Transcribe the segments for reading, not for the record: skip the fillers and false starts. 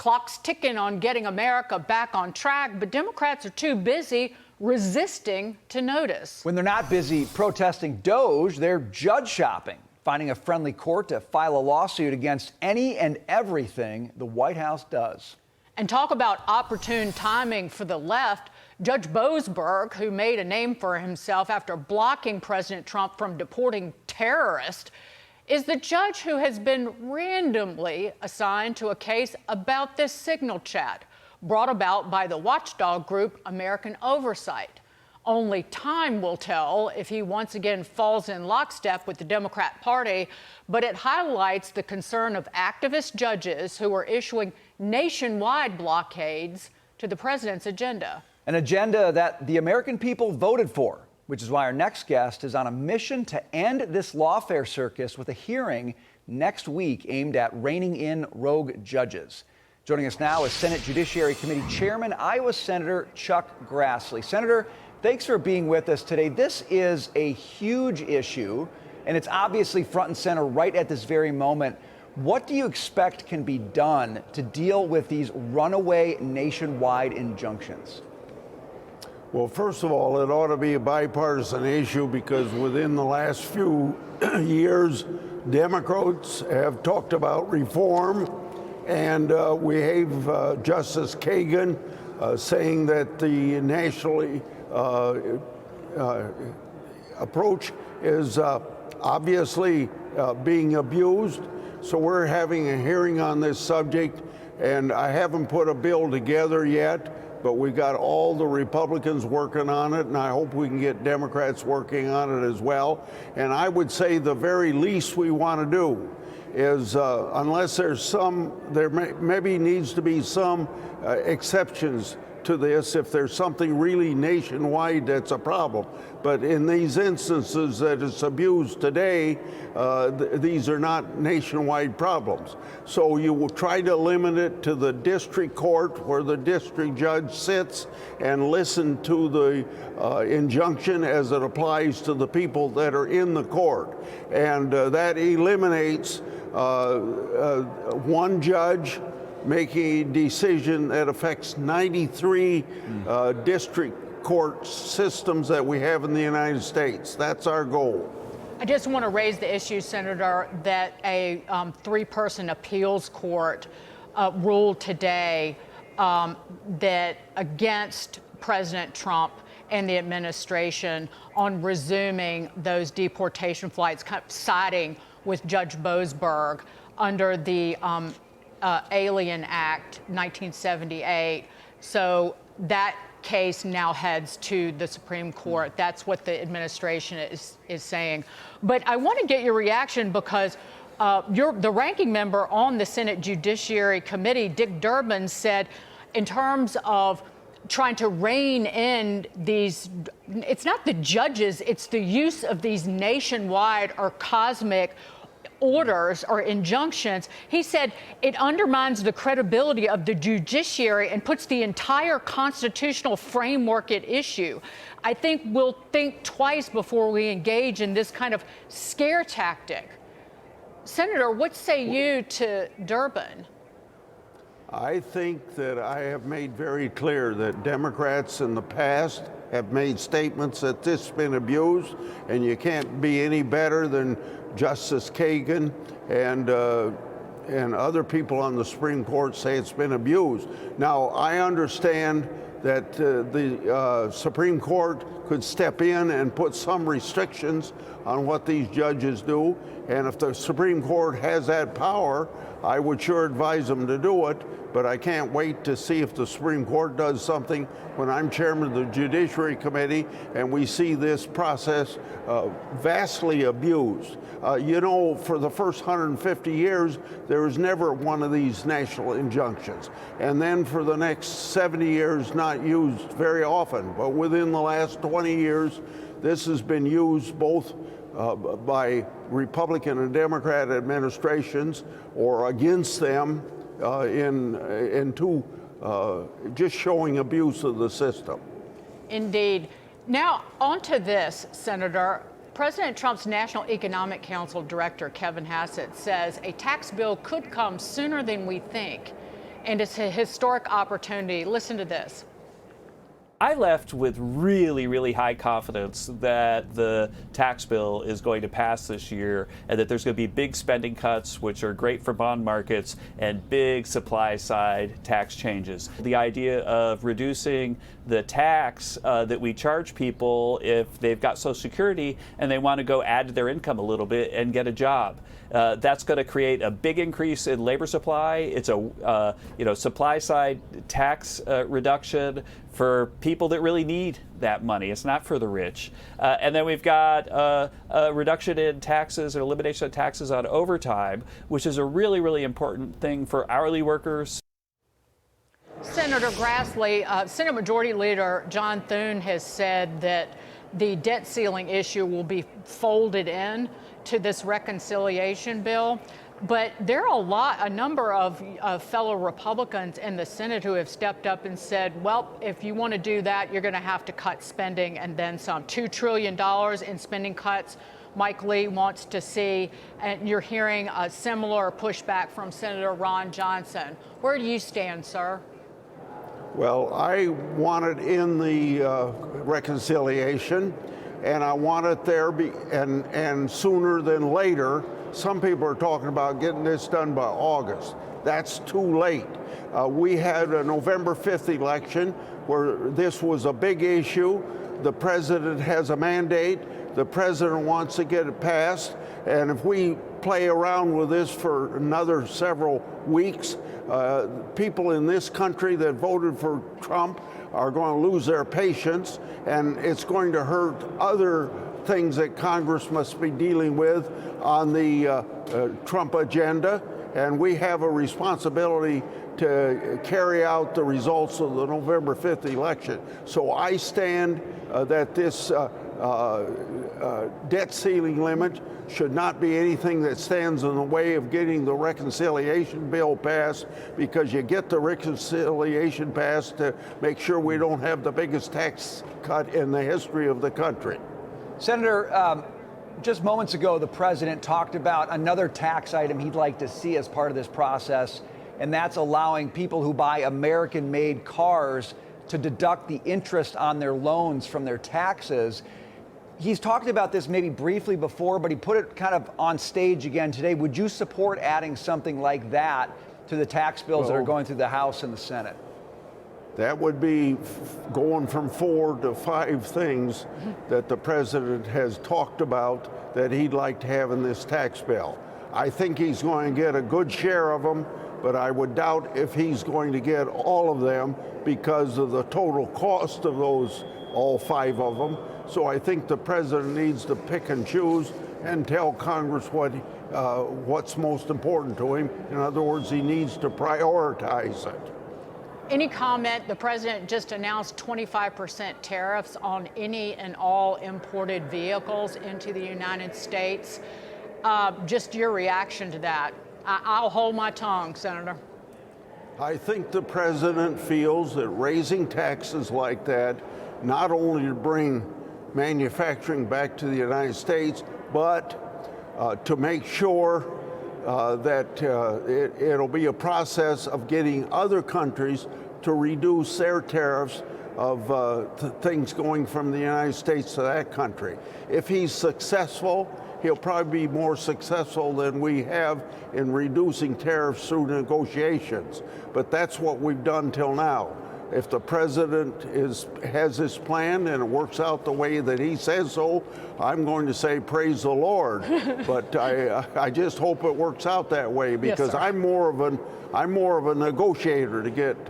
Clock's ticking on getting America back on track, but Democrats are too busy resisting to notice. When they're not busy protesting DOGE, they're judge shopping, finding a friendly court to file a lawsuit against any and everything the White House does. And talk about opportune timing for the left. Judge Boasberg, who made a name for himself after blocking President Trump from deporting terrorists, is the judge who has been randomly assigned to a case about this signal chat brought about by the watchdog group American Oversight. Only time will tell if he once again falls in lockstep with the Democrat Party, but it highlights the concern of activist judges who are issuing nationwide blockades to the president's agenda. An agenda that the American people voted for, which is why our next guest is on a mission to end this lawfare circus with a hearing next week aimed at reining in rogue judges. Joining us now is Senate Judiciary Committee Chairman, Iowa Senator Chuck Grassley. Senator, thanks for being with us today. This is a huge issue, and it's obviously front and center right at this very moment. What do you expect can be done to deal with these runaway nationwide injunctions? Well, first of all, it ought to be a bipartisan issue because within the last few years, Democrats have talked about reform, and we have Justice Kagan saying that the nationally approach is obviously being abused. So we're having a hearing on this subject, and I haven't put a bill together yet, but we've got all the Republicans working on it, and I hope we can get Democrats working on it as well. And I would say the very least we want to do is, unless there's there maybe needs to be some exceptions to this if there's something really nationwide that's a problem. But in these instances that it's abused today, these are not nationwide problems. So you will try to limit it to the district court where the district judge sits and listen to the injunction as it applies to the people that are in the court. And that eliminates one judge making a decision that affects 93 district court systems that we have in the United States. That's our goal. I just want to raise the issue, Senator, that a three-person appeals court ruled today that against President Trump and the administration on resuming those deportation flights, kind of siding with Judge Boasberg under the Alien Act 1978. So that case now heads to the Supreme Court. That's what the administration is saying. But I want to get your reaction because you're the ranking member on the Senate Judiciary Committee, Dick Durbin, said in terms of trying to rein in these, it's not the judges, it's the use of these nationwide or cosmic orders or injunctions. He said it undermines the credibility of the judiciary and puts the entire constitutional framework at issue. I think we'll think twice before we engage in this kind of scare tactic. Senator, what say you to Durbin? I think that I have made very clear that Democrats in the past have made statements that this has been abused, and you can't be any better than Justice Kagan and other people on the Supreme Court say it's been abused. Now, I understand that the Supreme Court could step in and put some restrictions on what these judges do, and if the Supreme Court has that power, I would sure advise them to do it, but I can't wait to see if the Supreme Court does something when I'm chairman of the Judiciary Committee and we see this process vastly abused. You know, for the first 150 years, there was never one of these national injunctions. And then for the next 70 years, not used very often. But within the last 20 years, this has been used both by Republican and Democrat administrations or against them just showing abuse of the system. Indeed. Now, on to this, Senator. President Trump's National Economic Council Director, Kevin Hassett, says a tax bill could come sooner than we think and it's a historic opportunity. Listen to this. I left with really, really high confidence that the tax bill is going to pass this year and that there's going to be big spending cuts, which are great for bond markets, and big supply side tax changes. The idea of reducing the tax that we charge people if they've got Social Security and they want to go add to their income a little bit and get a job. That's going to create a big increase in labor supply. It's a supply side tax reduction for people that really need that money. It's not for the rich. And then we've got a reduction in taxes or elimination of taxes on overtime, which is a really, really important thing for hourly workers. Senator Grassley, Senate Majority Leader John Thune has said that the debt ceiling issue will be folded in to this reconciliation bill. But there are a number of fellow Republicans in the Senate who have stepped up and said, well, if you want to do that, you're going to have to cut spending and then some. $2 trillion in spending cuts Mike Lee wants to see, and you're hearing a similar pushback from Senator Ron Johnson. Where do you stand, sir? Well, I want it in the reconciliation, and I want it there and sooner than later. Some people are talking about getting this done by August. That's too late. We had a November 5th election where this was a big issue. The president has a mandate. The president wants to get it passed. And if we play around with this for another several weeks, people in this country that voted for Trump are going to lose their patience, and it's going to hurt other things that Congress must be dealing with on the Trump agenda. And we have a responsibility to carry out the results of the November 5th election. So I stand that this debt ceiling limit should not be anything that stands in the way of getting the reconciliation bill passed, because you get the reconciliation passed to make sure we don't have the biggest tax cut in the history of the country. Senator, just moments ago, the president talked about another tax item he'd like to see as part of this process, and that's allowing people who buy American-made cars to deduct the interest on their loans from their taxes. He's talked about this maybe briefly before, but he put it kind of on stage again today. Would you support adding something like that to the tax bills that are going through the House and the Senate? That would be going from 4 to 5 things that the president has talked about that he'd like to have in this tax bill. I think he's going to get a good share of them, but I would doubt if he's going to get all of them because of the total cost of those, all 5 of them. So I think the president needs to pick and choose and tell Congress what's most important to him. In other words, he needs to prioritize it. Any comment? The president just announced 25% tariffs on any and all imported vehicles into the United States. Just your reaction to that. I'll hold my tongue, Senator. I think the president feels that raising taxes like that not only to bring manufacturing back to the United States, but to make sure that it'll be a process of getting other countries to reduce their tariffs of things going from the United States to that country. If he's successful, he'll probably be more successful than we have in reducing tariffs through negotiations. But that's what we've done till now. If the president has this plan and it works out the way that he says so, I'm going to say praise the Lord. But I just hope it works out that way, because Yes, I'm more of a negotiator to get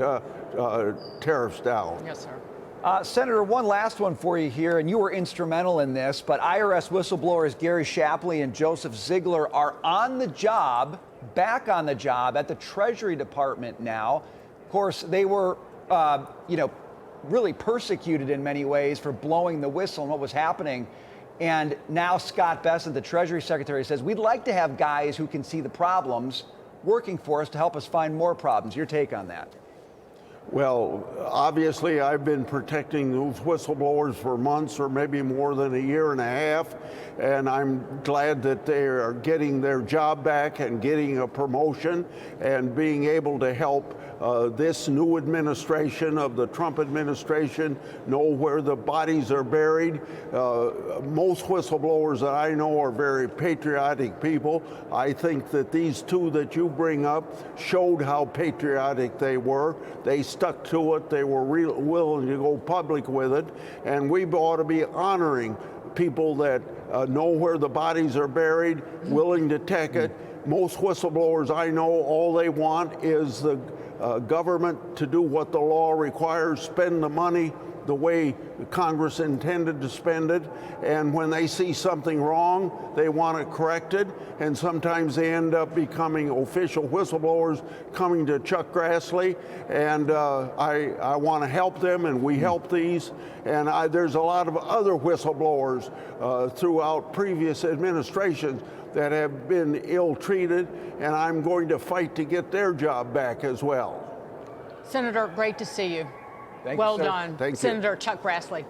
tariffs down. Yes, sir. Senator, one last one for you here, and you were instrumental in this, but IRS whistleblowers Gary Shapley and Joseph Ziegler are on the job, back on the job at the Treasury Department now. Of course, they were really persecuted in many ways for blowing the whistle on what was happening. And now Scott Bessent, the Treasury Secretary, says, we'd like to have guys who can see the problems working for us to help us find more problems. Your take on that? Well, obviously, I've been protecting those whistleblowers for months or maybe more than a year and a half, and I'm glad that they are getting their job back and getting a promotion and being able to help this new administration of the Trump administration know where the bodies are buried. Most whistleblowers that I know are very patriotic people. I think that these two that you bring up showed how patriotic they were. They stuck to it. They were willing to go public with it. And we ought to be honoring people that know where the bodies are buried, willing to take it. Most whistleblowers I know, all they want is the government to do what the law requires, spend the money the way Congress intended to spend it, and when they see something wrong, they want it corrected, and sometimes they end up becoming official whistleblowers, coming to Chuck Grassley, and I want to help them, and we help these, and there's a lot of other whistleblowers throughout previous administrations that have been ill-treated, and I'm going to fight to get their job back as well. Senator, great to see you. Thank you, well sir. done. Thank you. Senator Chuck Grassley.